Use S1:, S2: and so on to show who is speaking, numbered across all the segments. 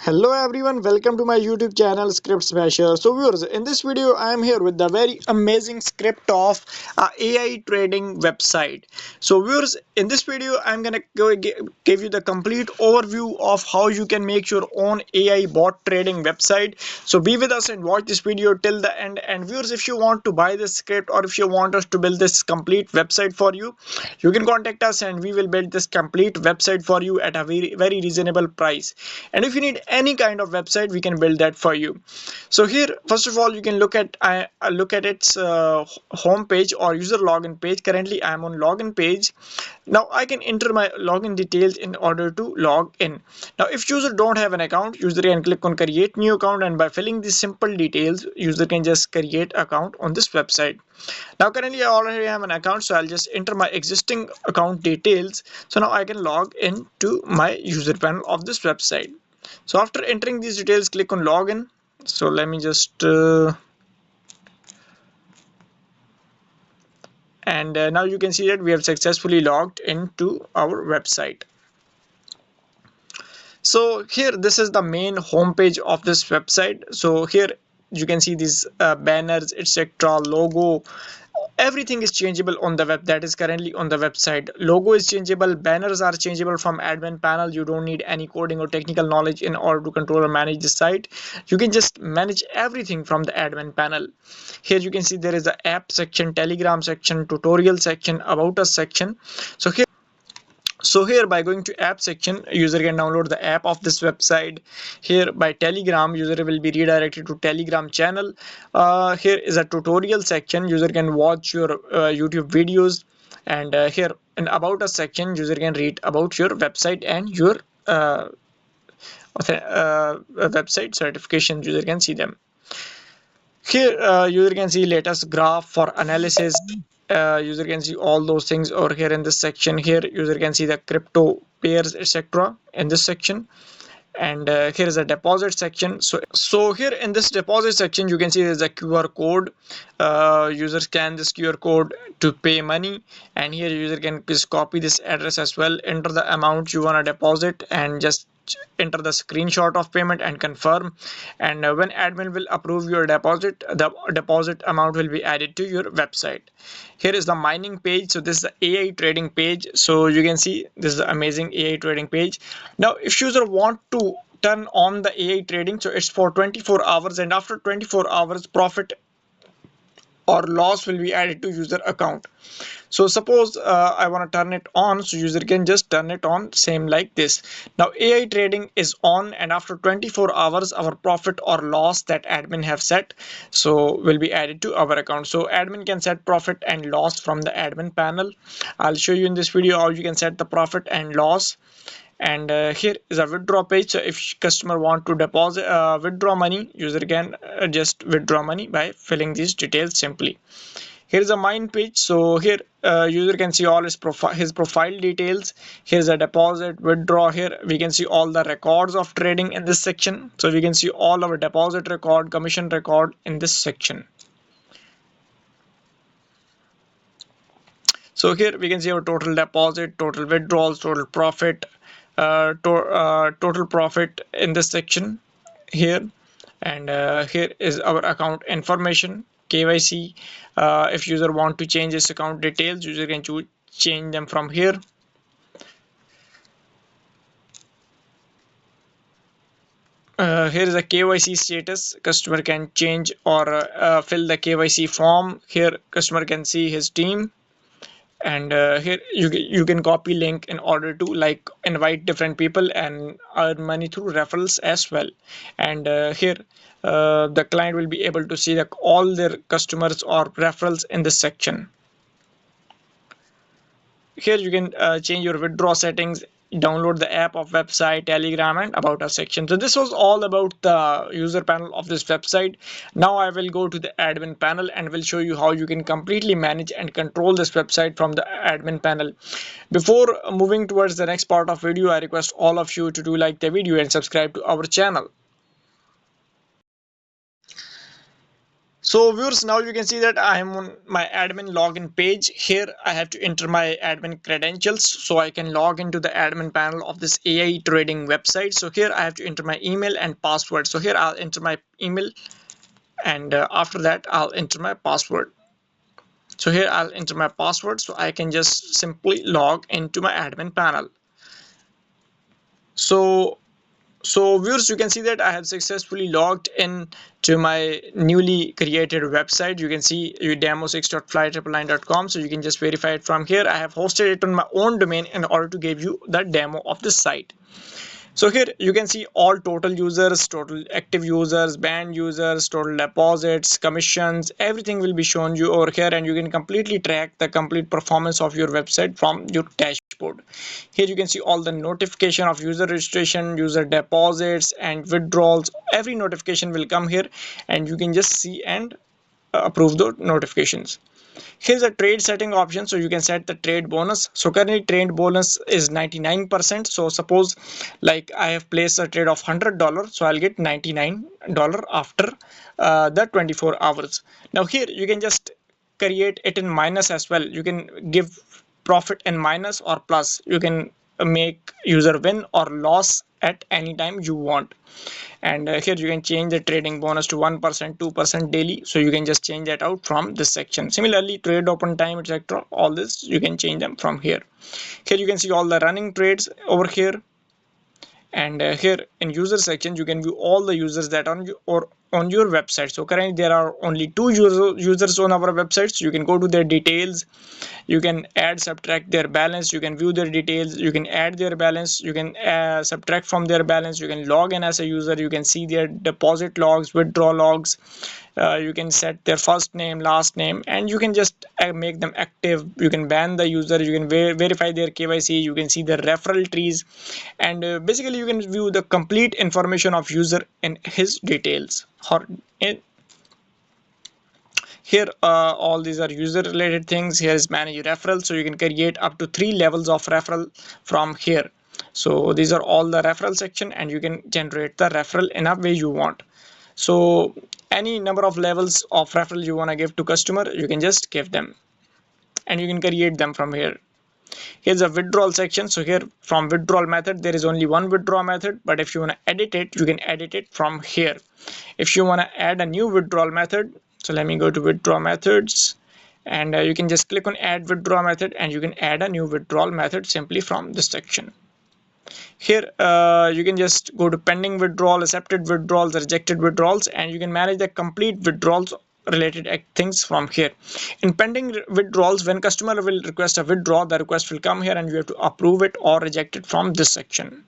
S1: Hello everyone, welcome to my YouTube channel Script Smasher. So viewers, in this video I am here with the very amazing script of AI trading website. So viewers, in this video I'm gonna give you the complete overview of how you can make your own AI bot trading website. So be with us and watch this video till the end. And viewers, if you want to buy this script or if you want us to build this complete website for you, you can contact us and we will build this complete website for you at a very reasonable price. And if you need any kind of website, we can build that for you. So here, first of all, you can look at its home page or user login page. Currently I am on login page. Now I can enter my login details in order to log in. Now if user don't have an account, user can click on create new account, and by filling these simple details, user can just create account on this website. Now currently I already have an account, so I'll just enter my existing account details. So now I can log into my user panel of this website. So after entering these details, click on login. So let me just and now you can see that we have successfully logged into our website. So here, this is the main home page of this website. So here you can see these banners, etc., logo. Everything is changeable on the web that is currently on the website. Logo is changeable, banners are changeable from admin panel. You don't need any coding or technical knowledge in order to control or manage the site. You can just manage everything from the admin panel. Here you can see there is the app section, telegram section, tutorial section, about us section. So here by going to app section, user can download the app of this website. Here by telegram, user will be redirected to telegram channel. Here is a tutorial section, user can watch your YouTube videos. And here in about us section, user can read about your website and your website certification. User can see them. Here user can see latest graph for analysis. User can see all those things over here in this section. Here user can see the crypto pairs, etc., in this section. And here is a deposit section. So here in this deposit section, you can see there's a QR code. User scan this QR code to pay money, and here user can just copy this address as well, enter the amount you want to deposit, and just enter the screenshot of payment and confirm. And when admin will approve your deposit, the deposit amount will be added to your website. Here is the mining page. So this is the AI trading page. So you can see this is the amazing AI trading page. Now if user want to turn on the AI trading, so it's for 24 hours, and after 24 hours profit or loss will be added to user account. So suppose I want to turn it on, so user can just turn it on, same like this. Now AI trading is on, and after 24 hours our profit or loss that admin have set, so will be added to our account. So admin can set profit and loss from the admin panel. I'll show you in this video how you can set the profit and loss. And here is a withdraw page. So if customer want to deposit withdraw money, user can just withdraw money by filling these details simply. Here is a mine page. So here user can see all his profile details. Here's a deposit, withdraw. Here we can see all the records of trading in this section. So we can see all our deposit record, commission record in this section. So here we can see our total deposit, total withdrawals, total profit, total profit in this section here. And here is our account information, KYC. If user want to change his account details, user can change them from here. Here is a KYC status. Customer can change or fill the KYC form. Here customer can see his team. And here you can copy link in order to like invite different people and earn money through referrals as well. And here the client will be able to see like all their customers or referrals in this section. Here you can change your withdraw settings, download the app of website, telegram, and about us section. So this was all about the user panel of this website. Now I will go to the admin panel and will show you how you can completely manage and control this website from the admin panel. Before moving towards the next part of video, I request all of you to do like the video and subscribe to our channel. So viewers, now you can see that I am on my admin login page. Here I have to enter my admin credentials so I can log into the admin panel of this AI trading website. So here I have to enter my email and password. So here I'll enter my email, and after that I'll enter my password. So here I'll enter my password so I can just simply log into my admin panel. So viewers, you can see that I have successfully logged in to my newly created website. You can see demo6.fly999.com. So you can just verify it from here. I have hosted it on my own domain in order to give you the demo of this site. So here you can see all total users, total active users, banned users, total deposits, commissions, everything will be shown you over here, and you can completely track the complete performance of your website from your dashboard. Here you can see all the notification of user registration, user deposits and withdrawals. Every notification will come here, and you can just see and approve the notifications. Here's a trade setting option, so you can set the trade bonus. So currently trade bonus is 99%. So suppose like I have placed a trade of $100, so I'll get $99 after the 24 hours. Now here you can just create it in minus as well. You can give profit in minus or plus. You can make user win or loss at any time you want. And here you can change the trading bonus to 1%, 2% daily. So you can just change that out from this section. Similarly, trade open time, etc., all this you can change them from here. Here you can see all the running trades over here. And here in user section you can view all the users that are on your website. So currently there are only 2 users on our website. So you can go to their details, you can add, subtract their balance, you can view their details, you can add their balance, you can subtract from their balance, you can log in as a user, you can see their deposit logs, withdrawal logs, you can set their first name, last name, and you can just make them active. You can ban the user, you can verify their KYC, you can see their referral trees, and basically you can view the complete information of user in his details. Here all these are user related things. Here is manage referral, so you can create up to 3 levels of referral from here. So these are all the referral section, and you can generate the referral in a way you want. So any number of levels of referral you want to give to customer, you can just give them, and you can create them from here. Here's a withdrawal section. So here from withdrawal method, there is only one withdrawal method, but if you want to edit it, you can edit it from here. If you want to add a new withdrawal method, so let me go to withdrawal methods, and you can just click on add withdrawal method, and you can add a new withdrawal method simply from this section. Here you can just go to pending withdrawal, accepted withdrawals, rejected withdrawals, and you can manage the complete withdrawals related things from here. In pending withdrawals, when customer will request a withdrawal, the request will come here and you have to approve it or reject it from this section.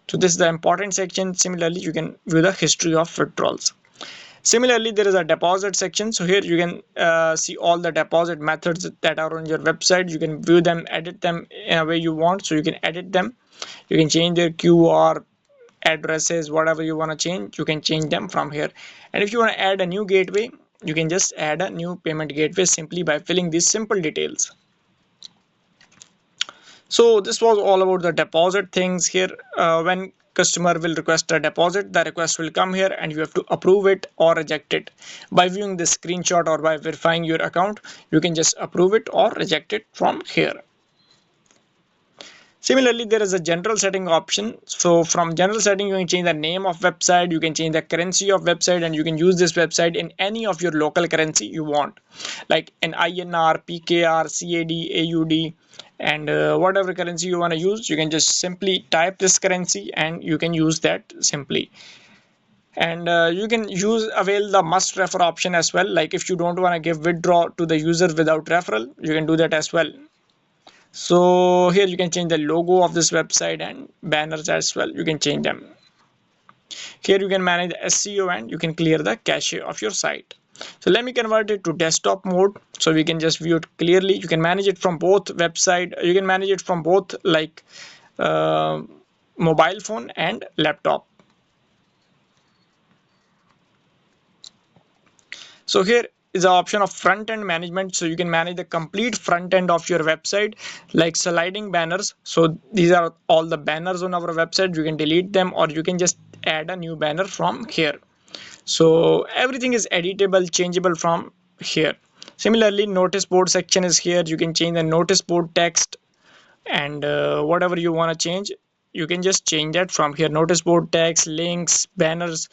S1: So this is the important section. Similarly, you can view the history of withdrawals. Similarly, there is a deposit section. So here you can see all the deposit methods that are on your website. You can view them, edit them in a way you want. So you can edit them. You can change their QR, addresses, whatever you want to change, you can change them from here. And if you want to add a new gateway, you can just add a new payment gateway simply by filling these simple details. So this was all about the deposit things. Here when customer will request a deposit, the request will come here and you have to approve it or reject it. By viewing this screenshot or by verifying your account, you can just approve it or reject it from here. Similarly, there is a general setting option. So from general setting, you can change the name of website, you can change the currency of website, and you can use this website in any of your local currency you want, like in INR, PKR, CAD, AUD, and whatever currency you want to use. You can just simply type this currency and you can use that simply. And you can avail the must refer option as well. Like if you don't want to give withdraw to the user without referral, you can do that as well. So here you can change the logo of this website and banners as well. You can change them. Here you can manage the SEO and you can clear the cache of your site. So let me convert it to desktop mode so we can just view it clearly. You can manage it from both website. You can manage it from both like mobile phone and laptop. So here is the option of front end management. So you can manage the complete front end of your website, like sliding banners. So these are all the banners on our website. You can delete them or you can just add a new banner from here. So everything is editable, changeable from here. Similarly, notice board section is here. You can change the notice board text, and whatever you want to change, you can just change that from here. Notice board text, links, banners,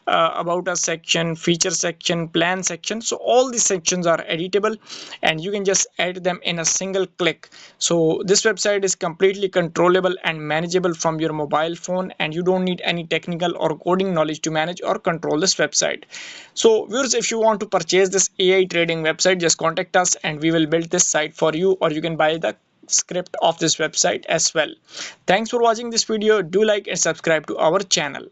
S1: about us section, feature section, plan section. So all these sections are editable, and you can just add them in a single click. So this website is completely controllable and manageable from your mobile phone, and you don't need any technical or coding knowledge to manage or control this website. So viewers, if you want to purchase this AI trading website, just contact us and we will build this site for you, or you can buy the script of this website as well. Thanks for watching this video. Do like and subscribe to our channel.